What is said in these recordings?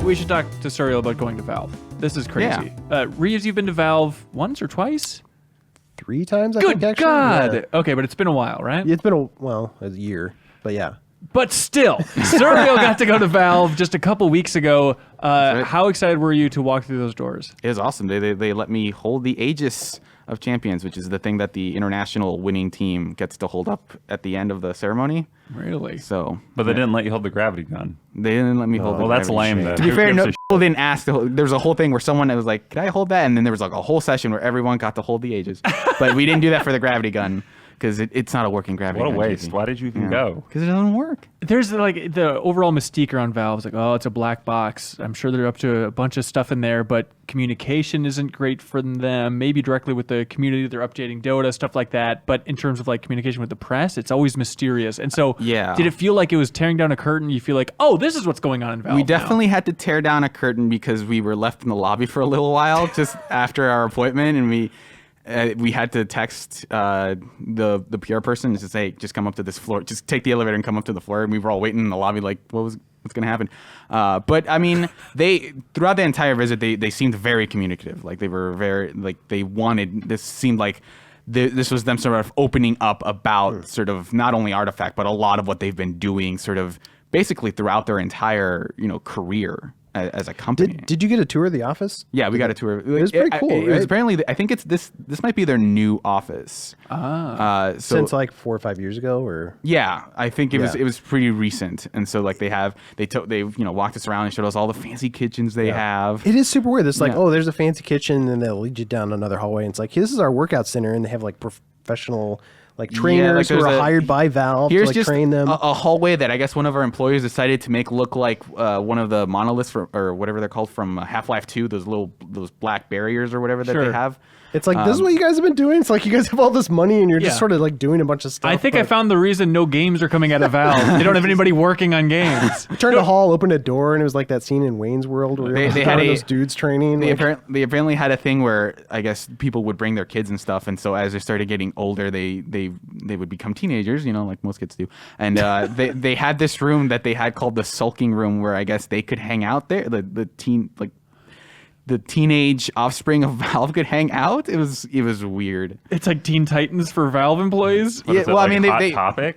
We should talk to Suriel about going to Valve. This is crazy. Reeves, you've been to Valve once or twice? 3 times, I Good think, actually. God. Yeah. Okay, but it's been a while, right? It's been a year, but yeah. But still, Suriel got to go to Valve just a couple weeks ago. right. How excited were you to walk through those doors? It was awesome. They let me hold the Aegis of Champions, which is the thing that the international winning team gets to hold up at the end of the ceremony. Really? So, But they didn't let you hold the gravity gun. they didn't let me hold. Well, the that's gravity lame shit. then. To be Who fair, gives no a people didn't ask. There was a whole thing where someone was like, "Could I hold that?" And then there was like a whole session where everyone got to hold the Aegis, but we didn't do that for the gravity gun because it's not a working gravity What a gun. waste. Why did you even go? Because it doesn't work. There's like the overall mystique around Valve is like, oh, it's a black box. I'm sure they're up to a bunch of stuff in there, but communication isn't great for them. Maybe directly with the community, they're updating Dota, stuff like that. But in terms of like communication with the press, it's always mysterious. And so, Yeah. did it feel like it was tearing down a curtain? You feel like, oh, this is what's going on in Valve. We now. definitely had to tear down a curtain because we were left in the lobby for a little while just after our appointment, and we had to text the PR person to say, just come up to this floor, just take the elevator and come up to the floor. And we were all waiting in the lobby like, what's going to happen? But I mean, throughout the entire visit, they seemed very communicative. Like they were very, like they wanted, this seemed like this was them sort of opening up about sort of not only Artifact, but a lot of what they've been doing sort of basically throughout their entire, career as a company. Did you get a tour of the office? Yeah, we got a tour. It was pretty cool, It was right? apparently, I think it's this might be their new office. So Since like 4 or 5 years ago, or yeah, I think it Yeah. was pretty recent. And so like they walked us around and showed us all the fancy kitchens they have. it is super weird. It's like, Yeah. oh, there's a fancy kitchen, and they'll lead you down another hallway, and it's like, this is our workout center, and they have like professional like trainers who there's are a- hired by Valve to Here's like just train them. a hallway that I guess one of our employees decided to make look like one of the monoliths or whatever they're called from Half-Life 2, those black barriers or whatever that Sure. they have. It's like, this is what you guys have been doing. It's like you guys have all this money, and you're Yeah. just sort of like doing a bunch of stuff. I think I but- found the reason no games are coming out of Valve. They don't have anybody working on games. turned a hall, opened a door, and it was like that scene in Wayne's World where They they had had a- those dudes training. They like- apparently had a thing where I guess people would bring their kids and stuff, and so as they started getting older, they would become teenagers, like most kids do. And they had this room that they had called the sulking room, where I guess they could hang out there. The teenage offspring of Valve could hang out. It was weird. It's like Teen Titans for Valve employees. What is it, well, I like mean, Hot they Topic?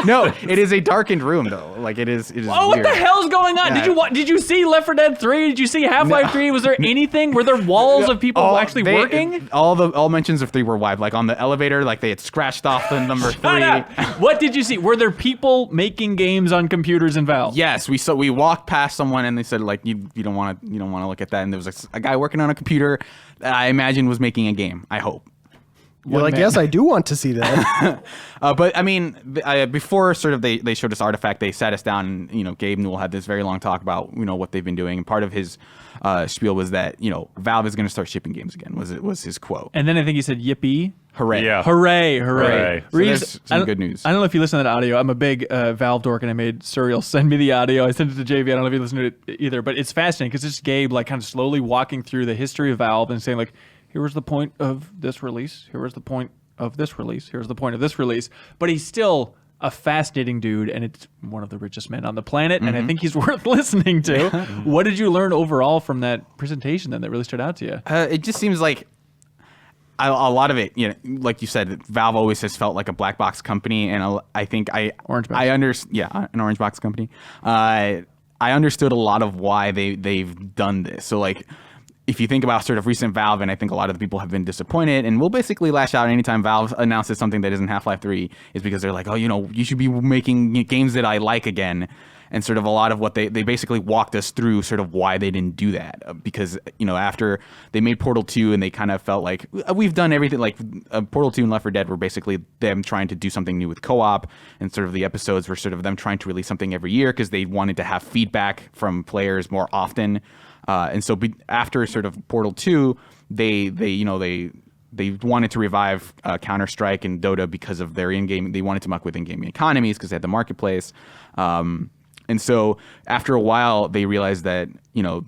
no, it is a darkened room though. Like it is. Oh, what weird. the hell's going on? Yeah. Did you see Left 4 Dead 3? Did you see Half-Life 3? Was there anything? Were there walls of people actually working? All mentions of 3 were wiped. Like on the elevator, like they had scratched off the number 3. Shut up. What did you see? Were there people making games on computers in Valve? Yes, we walked past someone and they said like you don't want to look at that, and there was a guy working on a computer that I imagine was making a game. I hope. You're like, yes, I do want to see that. But I mean, before sort of they showed us Artifact, they sat us down and Gabe Newell had this very long talk about what they've been doing, and part of his spiel was that Valve is going to start shipping games again. Was his quote. And then I think he said, "Yippee! Hooray! Yeah. Hooray! Hooray. So Reeves, there's I some don't- good news. I don't know if you listen to that audio. I'm a big Valve dork, and I made Suriel send me the audio. I sent it to JV. I don't know if you listened to it either, but it's fascinating because it's Gabe like kind of slowly walking through the history of Valve and saying like, here was the point of this release. Here was the point of this release. Here's the point of this release. But he's still a fascinating dude, and it's one of the richest men on the planet, and I think he's worth listening to. What did you learn overall from that presentation then that really stood out to you? It just seems like a lot of it, like you said, Valve always has felt like a black box company, and I think Orange box. an orange box company. I understood a lot of why they've done this. So like, if you think about sort of recent Valve, and I think a lot of the people have been disappointed, and will basically lash out anytime Valve announces something that isn't Half-Life 3, is because they're like, oh, you should be making games that I like again. And sort of a lot of what they basically walked us through sort of why they didn't do that. Because, after they made Portal 2 and they kind of felt like we've done everything, like Portal 2 and Left 4 Dead were basically them trying to do something new with co-op, and sort of the episodes were sort of them trying to release something every year because they wanted to have feedback from players more often. And so after sort of Portal 2, they wanted to revive Counter-Strike and Dota because of their in-game. They wanted to muck with in-game economies because they had the marketplace. And so after a while, they realized that,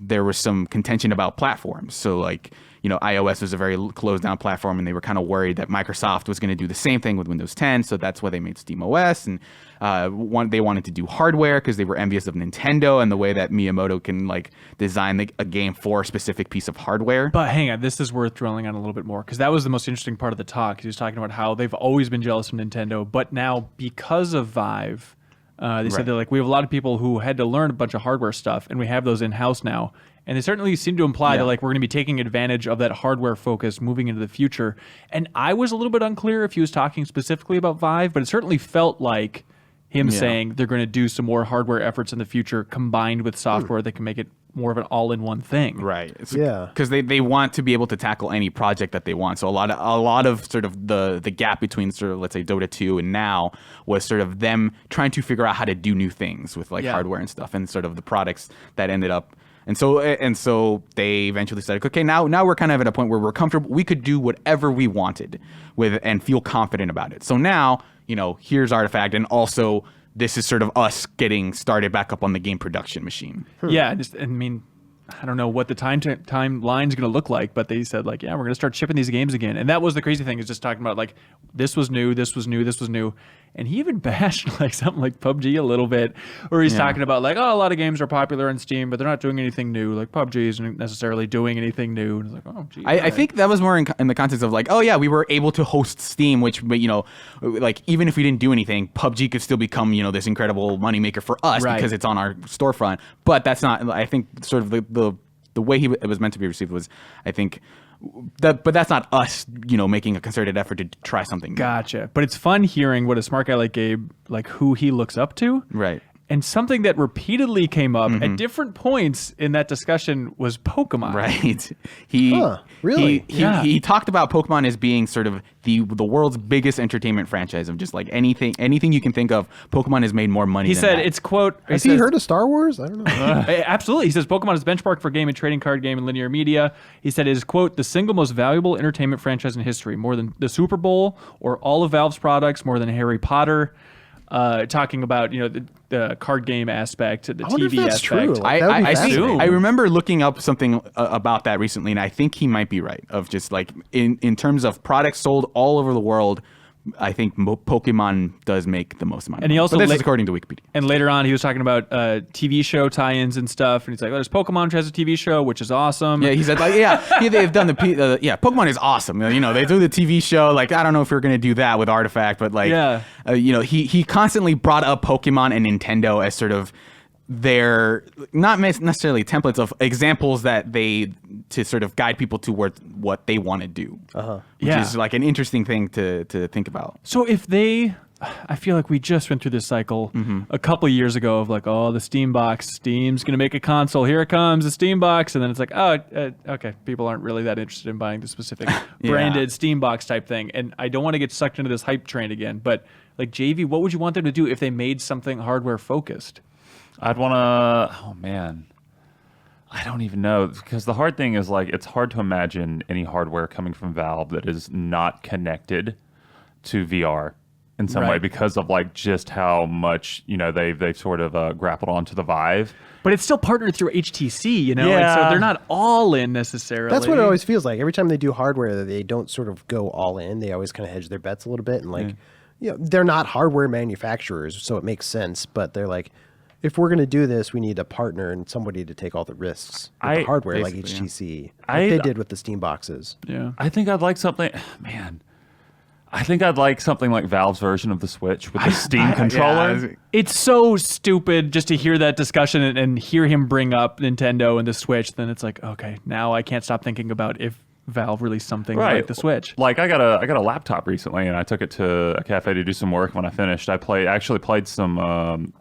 there was some contention about platforms. So like, iOS was a very closed down platform, and they were kind of worried that Microsoft was going to do the same thing with Windows 10. So that's why they made SteamOS, and they wanted to do hardware because they were envious of Nintendo and the way that Miyamoto can like design a game for a specific piece of hardware. But hang on, this is worth drilling on a little bit more because that was the most interesting part of the talk. He was talking about how they've always been jealous of Nintendo, but now because of Vive, they said they're like, we have a lot of people who had to learn a bunch of hardware stuff, and we have those in-house now. And they certainly seem to imply that like we're going to be taking advantage of that hardware focus moving into the future. And I was a little bit unclear if he was talking specifically about Vive, but it certainly felt like him saying they're going to do some more hardware efforts in the future combined with software that can make it more of an all-in-one thing. Right. Yeah. Because they want to be able to tackle any project that they want. So a lot of sort of the gap between sort of, let's say, Dota 2 and now was sort of them trying to figure out how to do new things with like hardware and stuff, and sort of the products that ended up. And so they eventually said, okay, now we're kind of at a point where we're comfortable. We could do whatever we wanted with and feel confident about it. So now, here's Artifact, and also this is sort of us getting started back up on the game production machine. Yeah, I don't know what the timeline's going to look like, but they said like, yeah, we're going to start shipping these games again. And that was the crazy thing, is just talking about like, this was new, this was new, this was new. And he even bashed like something like PUBG a little bit, where he's talking about like, oh, a lot of games are popular on Steam, but they're not doing anything new. Like PUBG isn't necessarily doing anything new. And it's like, oh, geez. I think that was more in the context of like, oh yeah, we were able to host Steam, which, like even if we didn't do anything, PUBG could still become, this incredible moneymaker for us because it's on our storefront. But that's not, I think, sort of the way it was meant to be received was, I think, but that's not us, making a concerted effort to try something new. Gotcha. But it's fun hearing what a smart guy like Gabe, like who he looks up to. Right. And something that repeatedly came up at different points in that discussion was Pokemon. Right. Really? He talked about Pokemon as being sort of the world's biggest entertainment franchise of just like anything you can think of. Pokemon has made more money. He than said that. it's quote. Has he heard of Star Wars? I don't know. Absolutely. He says Pokemon is benchmark for game and trading card game and linear media. He said it is, quote, the single most valuable entertainment franchise in history, more than the Super Bowl or all of Valve's products, more than Harry Potter. Talking about the card game aspect, the I wonder TV if that's aspect. true. Like, that would be fascinating. I remember looking up something about that recently, and I think he might be right. Of just like in terms of products sold all over the world, I think Pokemon does make the most money. And he also but this is according to Wikipedia. And later on, he was talking about TV show tie-ins and stuff, and he's like, "Oh, there's Pokemon, which has a TV show, which is awesome." Yeah, he said like, they've done Pokemon is awesome. They do the TV show. Like, I don't know if we're gonna do that with Artifact, but like, he constantly brought up Pokemon and Nintendo as sort of their not necessarily templates of examples that to sort of guide people toward what they want to do, which is like an interesting thing to think about. So I feel like we just went through this cycle a couple of years ago of like, oh, the Steam box, Steam's gonna make a console. Here it comes, the Steam box, and then it's like, oh, okay, people aren't really that interested in buying the specific branded Steam box type thing. And I don't want to get sucked into this hype train again, but like JV, what would you want them to do if they made something hardware focused? I'd want to, oh man, I don't even know, because the hard thing is like, it's hard to imagine any hardware coming from Valve that is not connected to VR in some way, because of like just how much, they've sort of grappled onto the Vive. But it's still partnered through HTC, and so they're not all in necessarily. That's what it always feels like. Every time they do hardware, they don't sort of go all in. They always kind of hedge their bets a little bit, and like, they're not hardware manufacturers, so it makes sense. But they're like, if we're going to do this, we need a partner and somebody to take all the risks with the hardware, like HTC, like they did with the Steam boxes. Yeah, I think I'd like something, man. I think I'd like something like Valve's version of the Switch with the Steam controller. It's so stupid just to hear that discussion and hear him bring up Nintendo and the Switch. Then it's like, okay, now I can't stop thinking about if Valve released something like the Switch. Like I got a laptop recently, and I took it to a cafe to do some work. When I finished, I actually played some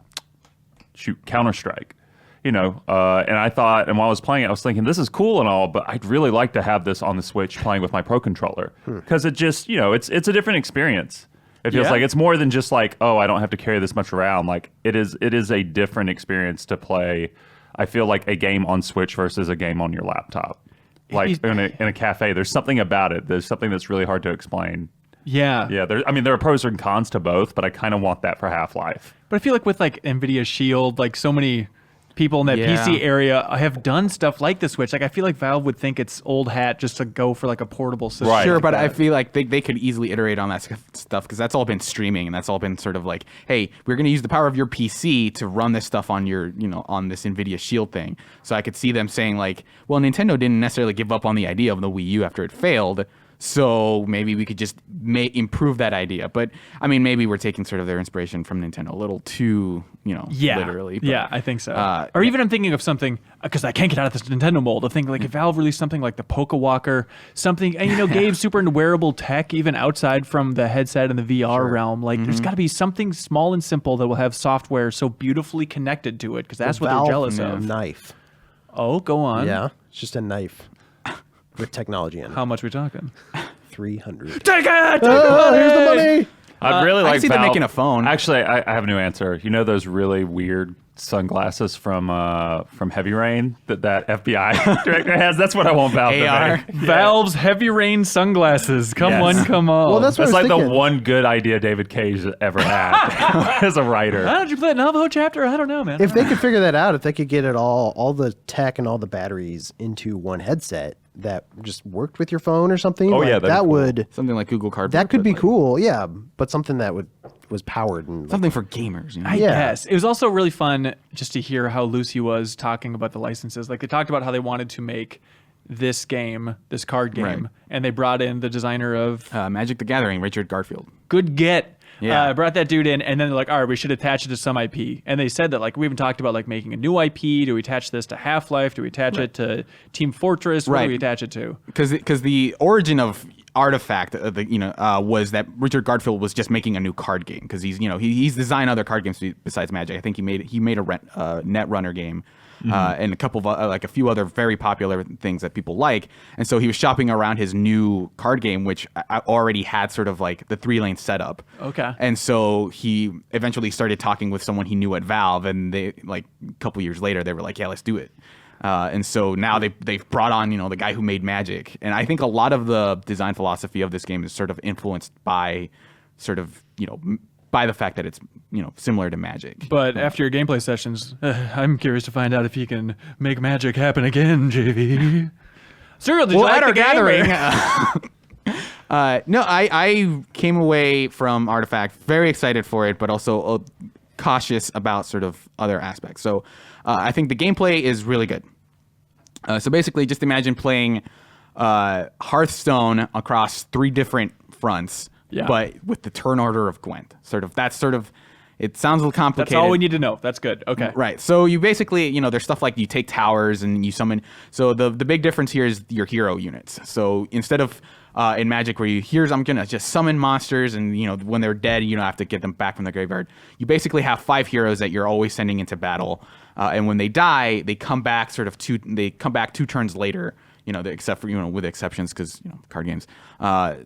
Counter-Strike. And I thought, and while I was playing it, I was thinking, this is cool and all, but I'd really like to have this on the Switch playing with my Pro Controller. Because it just, it's a different experience. It feels like it's more than just like, oh, I don't have to carry this much around. Like, it is a different experience to play, I feel like, a game on Switch versus a game on your laptop. Like, in a cafe, there's something about it. There's something that's really hard to explain. Yeah. Yeah, there are pros and cons to both, but I kind of want that for Half-Life. But I feel like with like NVIDIA Shield, like so many people in that Yeah. PC area have done stuff like the Switch. Like I feel like Valve would think it's old hat just to go for like a portable system. Right. Sure, like but I that. feel like they could easily iterate on that stuff because that's all been streaming and that's all been sort of like, hey, we're going to use the power of your PC to run this stuff on your, on this NVIDIA Shield thing. So I could see them saying like, well, Nintendo didn't necessarily give up on the idea of the Wii U after it failed. So maybe we could just improve that idea. But I mean, maybe we're taking sort of their inspiration from Nintendo a little too, Yeah, literally. But, yeah, I think so. Or even I'm thinking of something because I can't get out of this Nintendo mold. I think like if Valve released something like the Poke Walker, something, and Gabe's super into wearable tech, even outside from the headset and the VR realm. Like there's got to be something small and simple that will have software so beautifully connected to it because that's what Valve they're jealous of. knife. Oh, go on. Yeah, it's just a knife with technology in it. How much we talking? 300. Take it! Oh, here's the money. I'd really I like can see them Valve- making a phone. Actually, I have a new answer. You know those really weird sunglasses from Heavy Rain that FBI director has? That's what I want Valve AR. to make. Valve's Heavy Rain sunglasses. Come Yes. one, come all. Well, that's what That's I like was the thinking. one good idea David Cage ever had as a writer. How did you play that Navajo chapter? I don't know, man. If they could figure that out, if they could get it all the tech and all the batteries into one headset that just worked with your phone or something, Oh, like, yeah, that'd be that cool. would Something like Google Cardboard. that could but, be like, cool. Yeah, but something that was powered and Something for gamers. I Yeah. guess. It was also really fun just to hear how Lucy was talking about the licenses. Like they talked about how they wanted to make this game, this card game, Right. and they brought in the designer of Magic the Gathering, Richard Garfield. Good Get. Yeah. Brought that dude in, and then they're like, all right, we should attach it to some IP. And they said that, like, we even talked about, like, making a new IP. Do we attach this to Half-Life? Do we attach it to Team Fortress? What do Right. we attach it to? Because the origin of Artifact, was that Richard Garfield was just making a new card game because he's designed other card games besides Magic. I think he made a Netrunner game. And a couple of like a few other very popular things that people like, and so he was shopping around his new card game, which I already had sort of like the 3-lane setup. Okay. And so he eventually started talking with someone he knew at Valve, and they like a couple years later they were like, yeah, let's do it. And so now they've brought on the guy who made Magic, and I think a lot of the design philosophy of this game is sort of influenced by sort of by the fact that it's similar to Magic. But after your gameplay sessions, I'm curious to find out if you can make magic happen again, JV. Serial, did you like at the our game, gathering, or- no, I came away from Artifact very excited for it, but also cautious about sort of other aspects. So I think the gameplay is really good. So basically, just imagine playing Hearthstone across 3 different fronts, Yeah. but with the turn order of Gwent. It sounds a little complicated. That's all we need to know. That's good. Okay. Right. So you basically, there's stuff like you take towers and you summon. So the big difference here is your hero units. So instead of in Magic where I'm going to just summon monsters and, when they're dead, you don't have to get them back from the graveyard. You basically have 5 heroes that you're always sending into battle. And when they die, they come back 2 turns later. Except for, with exceptions because, card games.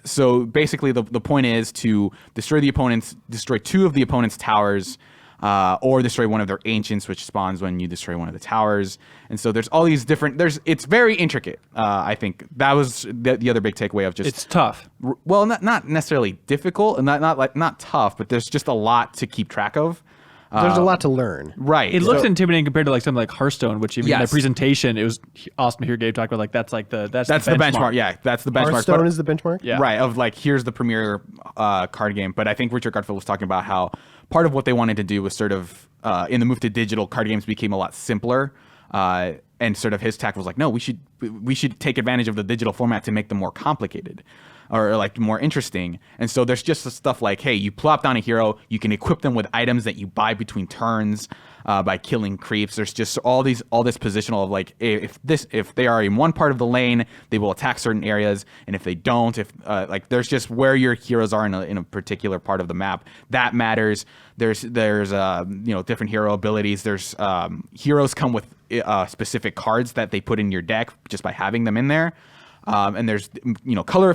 So basically the point is to destroy 2 of the opponent's towers or destroy one of their ancients, which spawns when you destroy one of the towers. And so there's all these different, it's very intricate. I think that was the other big takeaway of just, It's tough. well, not necessarily difficult and not tough, but there's just a lot to keep track of. there's a lot to learn. Right. It looks So- intimidating compared to like something like Hearthstone, which even in the Yes. presentation, it was awesome to hear Gabe talk about like that's the benchmark. Yeah, that's the benchmark. Hearthstone But- is the benchmark. Yeah. Right, of like, here's the premier card game. But I think Richard Garfield was talking about how part of what they wanted to do was sort of, in the move to digital, card games became a lot simpler. And sort of his tack was like, no, we should take advantage of the digital format to make them more complicated or like more interesting. And so there's just the stuff like, hey, you plop down a hero, you can equip them with items that you buy between turns by killing creeps. There's just all this positional of like, if they are in one part of the lane, they will attack certain areas, and if they don't, like there's just where your heroes are in a particular part of the map that matters. There's different hero abilities. There's heroes come with specific cards that they put in your deck just by having them in there. And there's color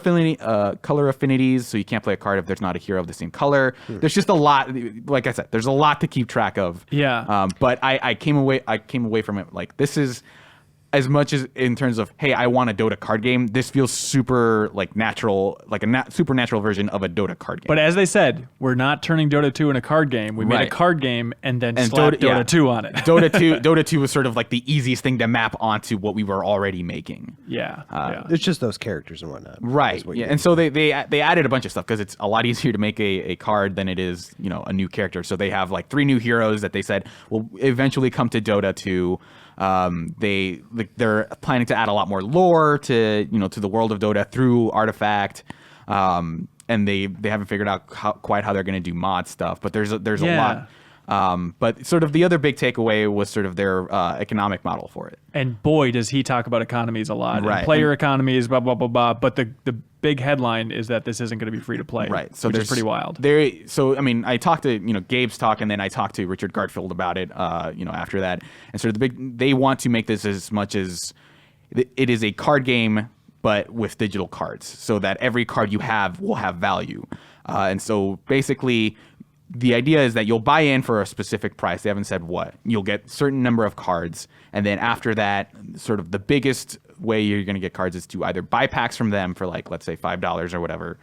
affinities, so you can't play a card if there's not a hero of the same color. There's just a lot. Like I said, there's a lot to keep track of. Yeah. But I came away from it like this is. as much as in terms of, hey, I want a Dota card game, this feels super like natural, like a supernatural version of a Dota card game. But as they said, we're not turning Dota 2 into a card game. We made a Right. card game and then slapped Dota 2 on it. Dota 2 was sort of like the easiest thing to map onto what we were already making. Yeah. It's just those characters and whatnot. Right. is what Yeah. you And so they added a bunch of stuff because it's a lot easier to make a card than it is, a new character. So they have like 3 new heroes that they said will eventually come to Dota 2. They're planning to add a lot more lore to the world of Dota through Artifact. And they haven't figured out quite how they're going to do mod stuff, but there's a lot. But sort of the other big takeaway was sort of their economic model for it. And boy, does he talk about economies a lot. Right. And player economies, blah, blah, blah, blah. But the big headline is that this isn't going to be free to play. Right. So which there's is pretty wild. I talked to, Gabe's talk, and then I talked to Richard Garfield about it, after that. And sort of they want to make this as much as it is a card game, but with digital cards, so that every card you have will have value. And so basically, the idea is that you'll buy in for a specific price. They haven't said what. You'll get a certain number of cards. And then after that, sort of the biggest way you're going to get cards is to either buy packs from them for like, let's say $5 or whatever,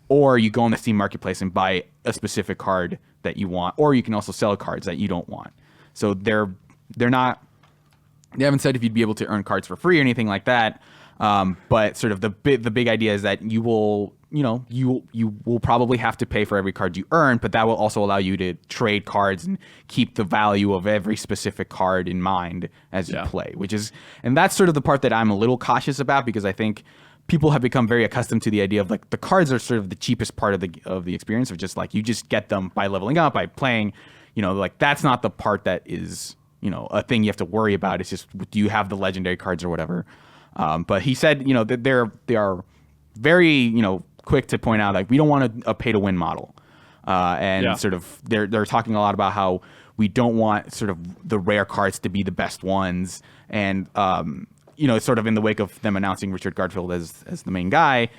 or you go on the Steam Marketplace and buy a specific card that you want, or you can also sell cards that you don't want. So they haven't said if you'd be able to earn cards for free or anything like that. But sort of the big idea is that you will probably have to pay for every card you earn, but that will also allow you to trade cards and keep the value of every specific card in mind as you play, and that's sort of the part that I'm a little cautious about, because I think people have become very accustomed to the idea of like the cards are sort of the cheapest part of the experience, of just like you just get them by leveling up, by playing, like that's not the part that is, a thing you have to worry about. It's just, do you have the legendary cards or whatever? But he said, that they are very, quick to point out, like, we don't want a pay to win model. Sort of they're talking a lot about how we don't want sort of the rare cards to be the best ones. And, sort of in the wake of them announcing Richard Garfield as the main guy,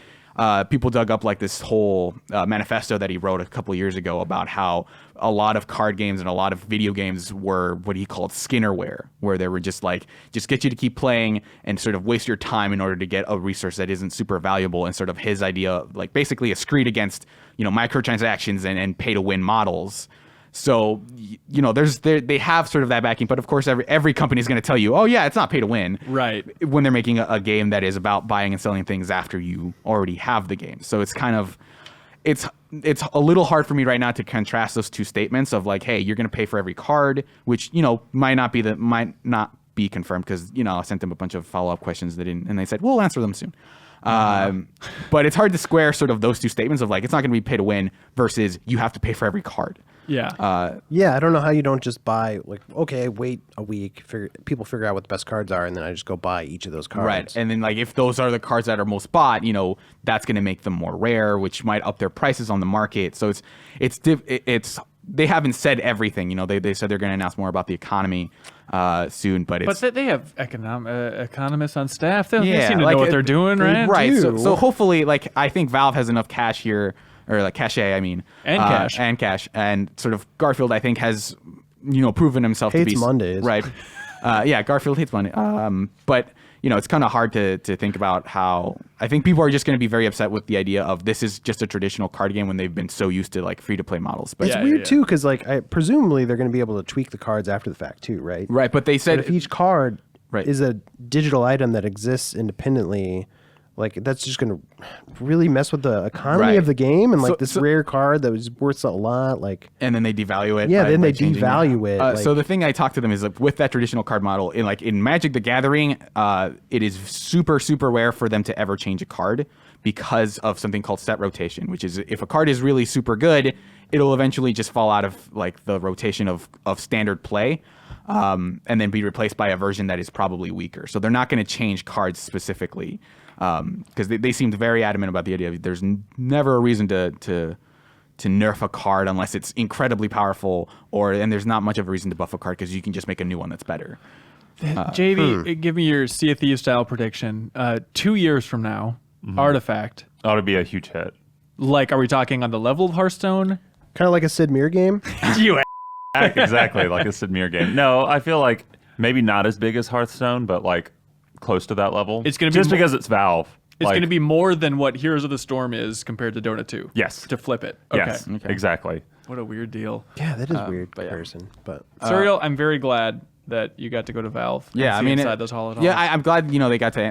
people dug up like this whole manifesto that he wrote a couple years ago about how a lot of card games and a lot of video games were what he called Skinnerware, where they were just get you to keep playing and sort of waste your time in order to get a resource that isn't super valuable, and sort of his idea, like basically a screed against, microtransactions and pay to win models. So, they have sort of that backing, but of course every company is going to tell you, oh yeah, it's not pay to win, Right, when they're making a game that is about buying and selling things after you already have the game. So it's kind of, it's a little hard for me right now to contrast those two statements of like, hey, you're going to pay for every card, which, might not be confirmed, because, I sent them a bunch of follow-up questions and they said, we'll answer them soon. But it's hard to square sort of those two statements of like, it's not going to be pay to win versus you have to pay for every card. yeah. I don't know how you don't just buy, like, okay, wait a week, people figure out what the best cards are, and then I just go buy each of those cards. Right. And then like if those are the cards that are most bought, that's going to make them more rare, which might up their prices on the market. So it's they haven't said everything. They said they're going to announce more about the economy soon, but they have economists on staff. They seem to know what they're doing, right? Right. So hopefully, like, I think Valve has enough cash here, or like cachet, I mean, and cash, and sort of Garfield, I think, has proven himself to be Mondays, right. Garfield hates Monday. But it's kind of hard to think about how I think people are just going to be very upset with the idea of this is just a traditional card game when they've been so used to like free to play models. But It's weird too, because like presumably they're going to be able to tweak the cards after the fact too, right? Right, but they said But if each card Right. is a digital item that exists independently, like that's just going to really mess with the economy Right. of the game, and like So- this so- rare card that was worth a lot, like and then they devalue it. Yeah, by- then by they changing devalue it, like- so the thing I talked to them is like with that traditional card model in Magic the Gathering, it is super super rare for them to ever change a card because of something called set rotation, which is if a card is really super good, it'll eventually just fall out of like the rotation of standard play. And then be replaced by a version that is probably weaker. So they're not going to change cards specifically because they seemed very adamant about the idea of there's never a reason to nerf a card unless it's incredibly powerful, and there's not much of a reason to buff a card because you can just make a new one that's better. JV, give me your Sea of Thieves style prediction. 2 years from now, Artifact. Ought to be a huge hit. Like, are we talking on the level of Hearthstone? kind of like a Sid Meier game. You Exactly, like a Sid Meier game. No, I feel like maybe not as big as Hearthstone, but like close to that level. It's gonna be just mo- because it's Valve. It's Like, going to be more than what Heroes of the Storm is compared to Dota 2. Yes. To flip it. Okay. Yes, exactly. What a weird deal. Yeah, that is weird but yeah. comparison. But Serial, I'm very glad that you got to go to Valve. And Yeah, I see mean, inside those hollow yeah, halls. I'm glad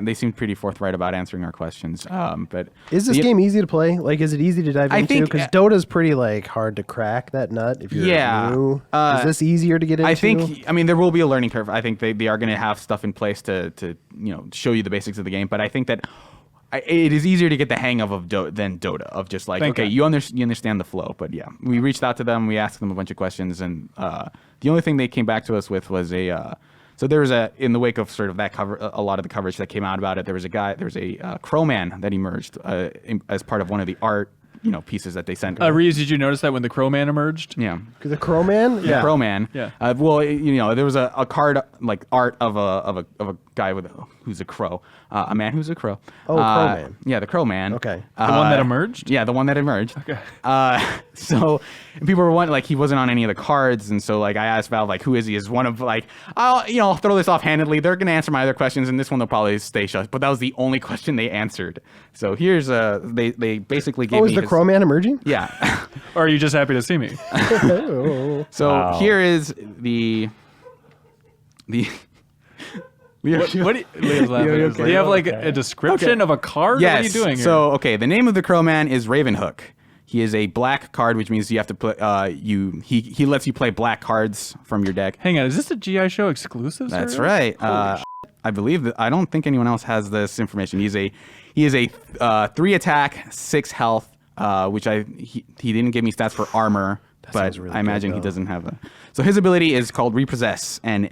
they seemed pretty forthright about answering our questions. But is this the- game easy to play? Like, is it easy to dive I into? think- Because Dota's pretty like hard to crack that nut if you're Yeah, new. Is this easier to get into? I think, I mean, there will be a learning curve. I think they are going to have stuff in place to show you the basics of the game. But I think that it is easier to get the hang of than Dota, of just like, Thank okay, God. you understand the flow. But yeah, we reached out to them, we asked them a bunch of questions, and the only thing they came back to us with was so there was in the wake of sort of that cover, a lot of the coverage that came out about it, there was a Crowman that emerged as part of one of the art pieces that they sent. Reeves, did you notice that when the Crowman emerged? Yeah. the Crowman. Yeah. Crowman. Yeah. Well, there was a card like art of a guy who's a crow, a man who's a crow. Oh, Crowman. Yeah, the Crowman. Okay. The one that emerged? Yeah, the one that emerged. Okay. So people were wondering, like, he wasn't on any of the cards, and so like I asked Valve, like, who is he? Is one of like, I'll throw this offhandedly. They're gonna answer my other questions, and this one they'll probably stay shut. But that was the only question they answered. So here's they basically gave me is the his- Crowman emerging? Yeah. Or are you just happy to see me? So Wow. here is the. What do you, Leah's laughing. Yeah, Do you have like a description of a card? Yes. What are you doing here? So okay, the name of the Crowman is Ravenhook. He is a black card, which means you have to play. He lets you play black cards from your deck. hang on, is this a GI Show exclusive? That's Serial? right. I believe that. I don't think anyone else has this information. He is a 3 attack, 6 health. Which he didn't give me stats for armor, but sounds really I imagine good, he though. doesn't have a. So his ability is called Repossess, and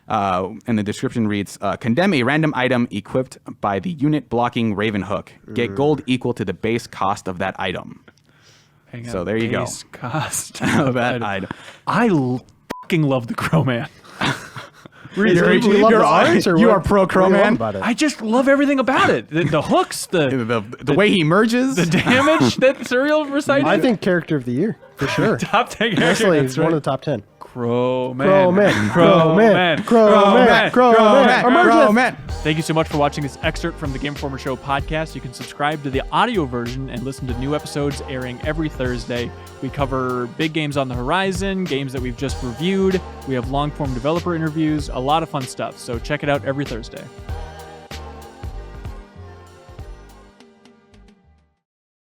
the description reads: condemn a random item equipped by the unit blocking Ravenhook. Get gold equal to the base cost of that item. Hang on, So there you go. base cost Of that item. fucking love the Crowman. You love the art, or you what? are pro What do you love Crowman. about it? I just love everything about it. The hooks, The way he merges. the damage that Serial recited. I think character of the year for sure. top 10 Actually, That's it's one of the top 10. Crowman. Crowman. Crowman. Crowman. Crowman. Crowman. Thank you so much for watching this excerpt from the Game Informer Show podcast. You can subscribe to the audio version and listen to new episodes airing every Thursday. We cover big games on the horizon, games that we've just reviewed. We have long-form developer interviews, a lot of fun stuff. So check it out every Thursday.